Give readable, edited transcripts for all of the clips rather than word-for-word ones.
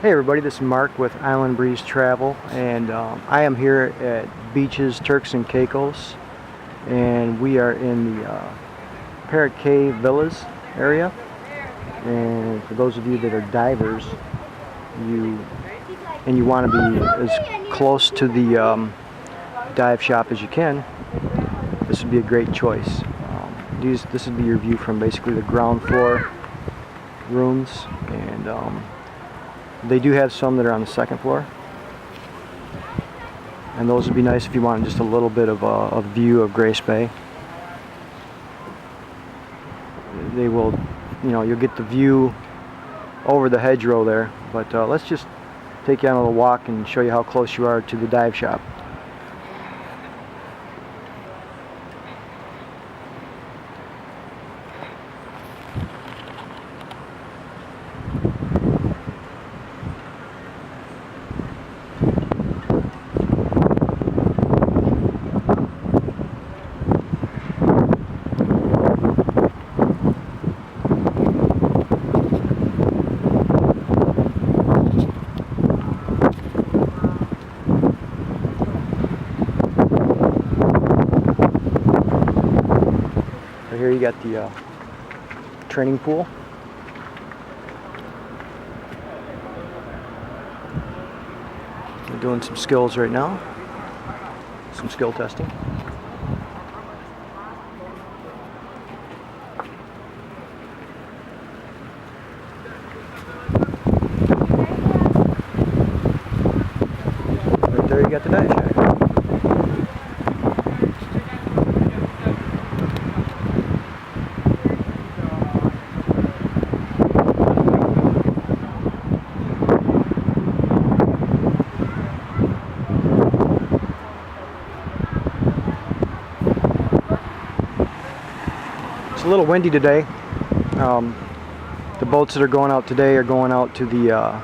Hey everybody, this is Mark with Island Breeze Travel, and I am here at Beaches Turks and Caicos, and we are in the Parrot Cay Villas area. And for those of you that are divers, you want to be as close to the dive shop as you can, this would be a great choice. This would be your view from basically the ground floor rooms, and they do have some that are on the second floor, and those would be nice if you wanted just a little bit of a view of Grace Bay. They will, you'll get the view over the hedgerow there, but let's just take you on a little walk and show you how close you are to the dive shop. Here you got the training pool. We're doing some skills right now, some skill testing. Right there you got the dive shack. It's a little windy today. The boats that are going out today are going out to the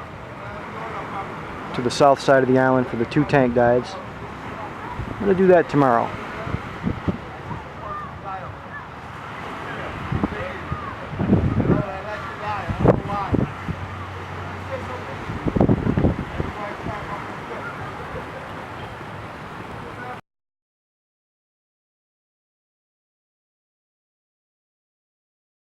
south side of the island for the 2 tank dives. I'm going to do that tomorrow.